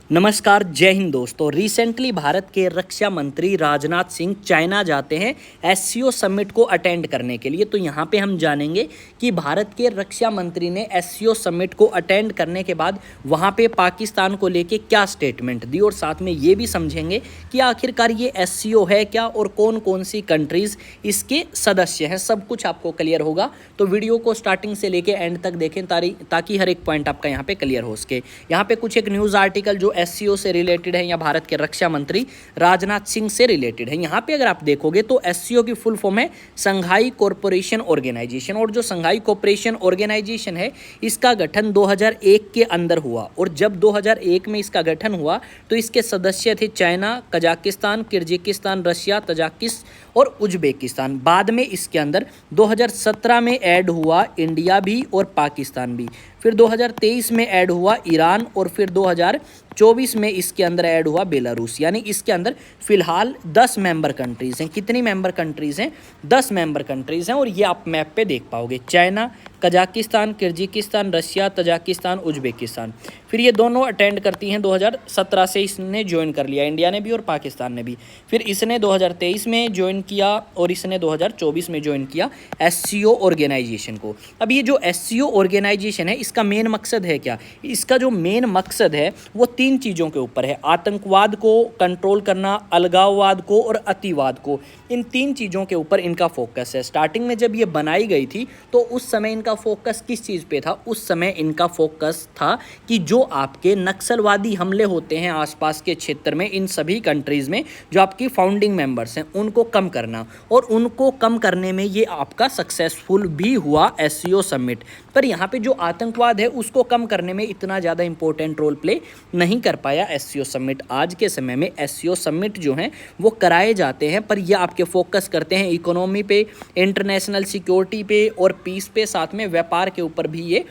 नमस्कार, जय हिंद दोस्तों। रिसेंटली भारत के रक्षा मंत्री राजनाथ सिंह चाइना जाते हैं एससीओ समिट को अटेंड करने के लिए। तो यहाँ पे हम जानेंगे कि भारत के रक्षा मंत्री ने एससीओ समिट को अटेंड करने के बाद वहाँ पे पाकिस्तान को लेके क्या स्टेटमेंट दी, और साथ में ये भी समझेंगे कि आखिरकार ये एससीओ है क्या और कौन कौन सी कंट्रीज़ इसके सदस्य हैं। सब कुछ आपको क्लियर होगा, तो वीडियो को स्टार्टिंग से लेके एंड तक देखें ताकि हर एक पॉइंट आपका यहाँ पे क्लियर हो सके। यहाँ पे कुछ एक न्यूज़ आर्टिकल जो एससीओ से रिलेटेड है या भारत के रक्षा मंत्री राजनाथ सिंह से रिलेटेड है। यहाँ पे अगर आप देखोगे तो एससीओ की फुल फॉर्म है संघाई कॉरपोरेशन ऑर्गेनाइजेशन, और जो संघाई कॉरपोरेशन ऑर्गेनाइजेशन है इसका गठन 2001 के अंदर हुआ। और जब 2001 में इसका गठन हुआ तो इसके सदस्य थे China, Kazakhstan, Kyrgyzstan, Russia, Tajikistan और उज्बेकिस्तान। बाद में इसके अंदर 2017 में ऐड हुआ इंडिया भी और पाकिस्तान भी, फिर 2023 में ऐड हुआ ईरान, और फिर 2024 में इसके अंदर ऐड हुआ बेलारूस। यानी इसके अंदर फिलहाल 10 मेंबर कंट्रीज़ हैं। कितनी मेंबर कंट्रीज़ हैं? 10 मेंबर कंट्रीज़ हैं, और ये आप मैप पे देख पाओगे। China, Kazakhstan, Kyrgyzstan, Russia, Tajikistan, Uzbekistan. फिर ये दोनों अटेंड करती हैं। 2017 से इसने ज्वाइन कर लिया, इंडिया ने भी और पाकिस्तान ने भी। फिर इसने 2023 में ज्वाइन किया और इसने 2024 में ज्वाइन किया एससीओ ऑर्गेनाइजेशन को। अब ये जो एससीओ ऑर्गेनाइजेशन है इसका मेन मकसद है क्या? इसका जो मेन मकसद है वो 3 चीज़ों के ऊपर है: आतंकवाद को कंट्रोल करना, अलगाववाद को और अतिवाद को। इन 3 चीज़ों के ऊपर इनका फोकस है। स्टार्टिंग में जब ये बनाई गई थी तो उस समय इनका फोकस किस चीज़ पे था? उस समय इनका फोकस था कि जो आपके नक्सलवादी हमले होते हैं आसपास के क्षेत्र में, इन सभी कंट्रीज़ में जो आपकी फाउंडिंग मेंबर्स हैं उनको कम करना, और उनको कम करने में ये आपका सक्सेसफुल भी हुआ एससीओ समिट। पर यहाँ पे जो आतंकवाद है उसको कम करने में इतना ज़्यादा इंपॉर्टेंट रोल प्ले नहीं कर पाया एससीओ समिट। आज के समय में एससीओ समिट जो हैं वो कराए जाते हैं, पर ये आपके फोकस करते हैं इकोनॉमी पे, इंटरनेशनल सिक्योरिटी पे और पीस पे, साथ में व्यापार के ऊपर भी ये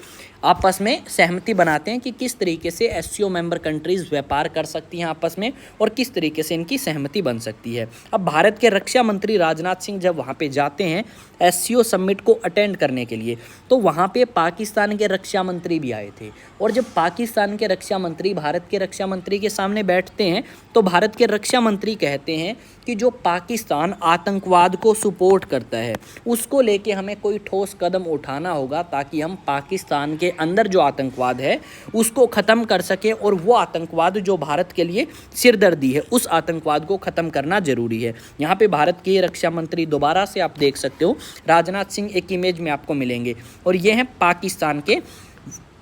आपस में सहमति बनाते हैं कि किस तरीके से एससीओ मेंबर कंट्रीज़ व्यापार कर सकती हैं आपस में और किस तरीके से इनकी सहमति बन सकती है। अब भारत के रक्षा मंत्री राजनाथ सिंह जब वहाँ पे जाते हैं एससीओ समिट को अटेंड करने के लिए, तो वहाँ पे पाकिस्तान के रक्षा मंत्री भी आए थे। और जब पाकिस्तान के रक्षा मंत्री भारत के रक्षा मंत्री के सामने बैठते हैं तो भारत के रक्षा मंत्री कहते हैं कि जो पाकिस्तान आतंकवाद को सपोर्ट करता है उसको लेके हमें कोई ठोस कदम उठाना होगा, ताकि हम पाकिस्तान के अंदर जो आतंकवाद है उसको ख़त्म कर सकें, और वो आतंकवाद जो भारत के लिए सिरदर्दी है उस आतंकवाद को ख़त्म करना ज़रूरी है। यहाँ पे भारत के रक्षा मंत्री दोबारा से आप देख सकते हो, राजनाथ सिंह एक इमेज में आपको मिलेंगे, और ये हैं पाकिस्तान के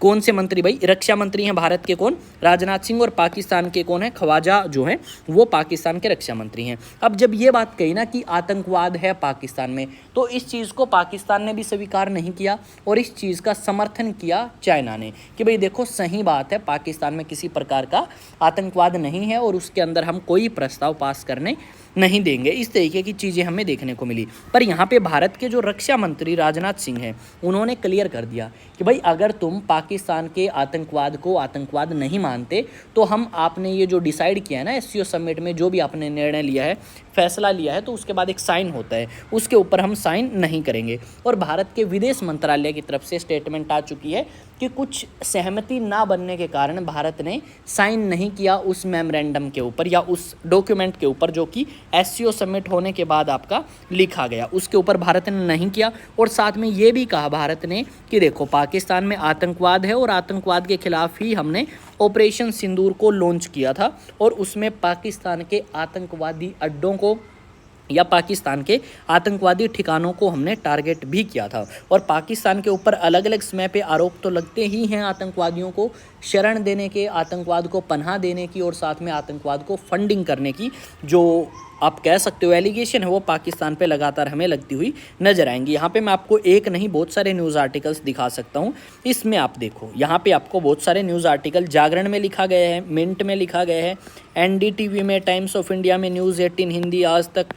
कौन से मंत्री भाई? रक्षा मंत्री हैं भारत के कौन? राजनाथ सिंह। और पाकिस्तान के कौन है? ख्वाजा जो हैं वो पाकिस्तान के रक्षा मंत्री हैं। अब जब ये बात कही ना कि आतंकवाद है पाकिस्तान में, तो इस चीज़ को पाकिस्तान ने भी स्वीकार नहीं किया, और इस चीज़ का समर्थन किया चाइना ने कि भाई देखो सही बात है, पाकिस्तान में किसी प्रकार का आतंकवाद नहीं है और उसके अंदर हम कोई प्रस्ताव पास करने नहीं देंगे। इस तरीके की चीज़ें हमें देखने को मिली। पर यहाँ पे भारत के जो रक्षा मंत्री राजनाथ सिंह हैं उन्होंने क्लियर कर दिया कि भाई अगर तुम पाकिस्तान के आतंकवाद को आतंकवाद नहीं मानते तो हम आपने ये जो डिसाइड किया है ना एससीओ समिट में, जो भी आपने निर्णय लिया है, फैसला लिया है, तो उसके बाद एक साइन होता है, उसके ऊपर हम साइन नहीं करेंगे। और भारत के विदेश मंत्रालय की तरफ से स्टेटमेंट आ चुकी है कि कुछ सहमति ना बनने के कारण भारत ने साइन नहीं किया उस मेमोरेंडम के ऊपर या उस डॉक्यूमेंट के ऊपर जो कि एससीओ समिट होने के बाद आपका लिखा गया, उसके ऊपर भारत ने नहीं किया। और साथ में ये भी कहा भारत ने कि देखो पाकिस्तान में आतंकवाद है और आतंकवाद के खिलाफ ही हमने ऑपरेशन सिंदूर को लॉन्च किया था, और उसमें पाकिस्तान के आतंकवादी अड्डों को या पाकिस्तान के आतंकवादी ठिकानों को हमने टारगेट भी किया था। और पाकिस्तान के ऊपर अलग अलग समय पे आरोप तो लगते ही हैं आतंकवादियों को शरण देने के, आतंकवाद को पनाह देने की, और साथ में आतंकवाद को फंडिंग करने की जो आप कह सकते हो एलिगेशन है वो पाकिस्तान पे लगातार हमें लगती हुई नजर आएंगी। यहाँ पे मैं आपको एक नहीं बहुत सारे न्यूज़ आर्टिकल्स दिखा सकता हूँ। इसमें आप देखो, यहाँ पे आपको बहुत सारे न्यूज़ आर्टिकल जागरण में लिखा गया है, मिंट में लिखा गया है, एनडीटीवी में, टाइम्स ऑफ इंडिया में, न्यूज़ 18 हिंदी, आज तक,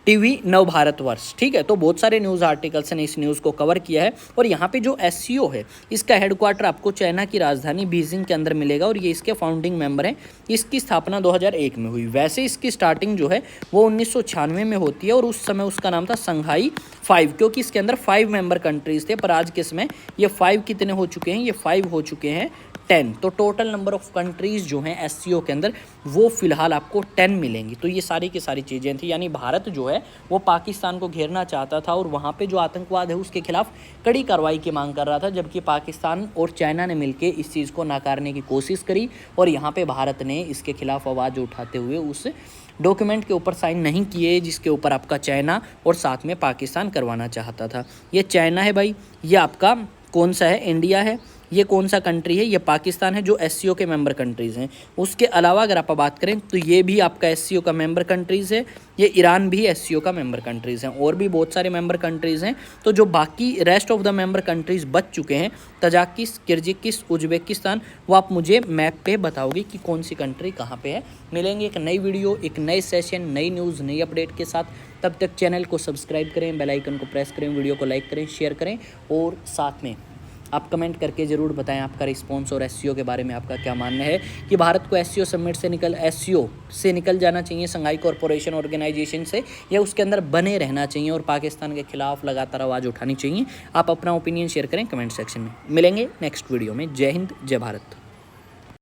टीवी नव भारतवर्ष। ठीक है, तो बहुत सारे न्यूज़ आर्टिकल्स ने इस न्यूज़ को कवर किया है। और यहाँ पे जो एससीओ है इसका हेडक्वार्टर आपको चाइना की राजधानी बीजिंग के अंदर मिलेगा, और ये इसके फाउंडिंग मेंबर हैं। इसकी स्थापना 2001 में हुई। वैसे इसकी स्टार्टिंग जो है वो 1996 में होती है, और उस समय उसका नाम था संघाई 5, क्योंकि इसके अंदर 5 मेंबर कंट्रीज़ थे। पर आज के समय ये 5 कितने हो चुके हैं? ये 5 हो चुके हैं 10। तो टोटल नंबर ऑफ कंट्रीज़ जो हैं एससीओ के अंदर वो फिलहाल आपको 10 मिलेंगी। तो ये सारी की सारी चीज़ें थी, यानी भारत जो है वो पाकिस्तान को घेरना चाहता था और वहाँ पे जो आतंकवाद है उसके खिलाफ कड़ी कार्रवाई की मांग कर रहा था, जबकि पाकिस्तान और चाइना ने मिलकर इस चीज़ को नकारने की कोशिश करी और यहाँ पर भारत ने इसके खिलाफ आवाज़ उठाते हुए उस डॉक्यूमेंट के ऊपर साइन नहीं किए जिसके ऊपर आपका चाइना और साथ में पाकिस्तान करवाना चाहता था। ये चाइना है भाई, ये आपका कौन सा है, इंडिया है, ये कौन सा कंट्री है, ये पाकिस्तान है जो एससीओ के मेंबर कंट्रीज़ हैं। उसके अलावा अगर आप बात करें तो ये भी आपका एससीओ का मेंबर कंट्रीज़ है, ये ईरान भी एससीओ का मेंबर कंट्रीज़ हैं, और भी बहुत सारे मेंबर कंट्रीज़ हैं। तो जो बाकी rest of the member countries बच चुके हैं, तजाकिस्तान, किर्गिस्तान, उज्बेकिस्तान, वो आप मुझे मैप पे बताओगे कि कौन सी कंट्री कहाँ पे है। मिलेंगे एक नई वीडियो, एक नए सेशन, नई न्यूज़, नई अपडेट के साथ। तब तक चैनल को सब्सक्राइब करें, बेल आइकन को प्रेस करें, वीडियो को लाइक करें, शेयर करें और साथ में आप कमेंट करके ज़रूर बताएं आपका रिस्पॉन्स और एससीओ के बारे में आपका क्या मानना है कि भारत को एससीओ समिट से एससीओ से निकल जाना चाहिए, शंघाई कॉरपोरेशन ऑर्गेनाइजेशन से, या उसके अंदर बने रहना चाहिए और पाकिस्तान के खिलाफ लगातार आवाज़ उठानी चाहिए। आप अपना ओपिनियन शेयर करें कमेंट सेक्शन में। मिलेंगे नेक्स्ट वीडियो में। जय हिंद, जय भारत।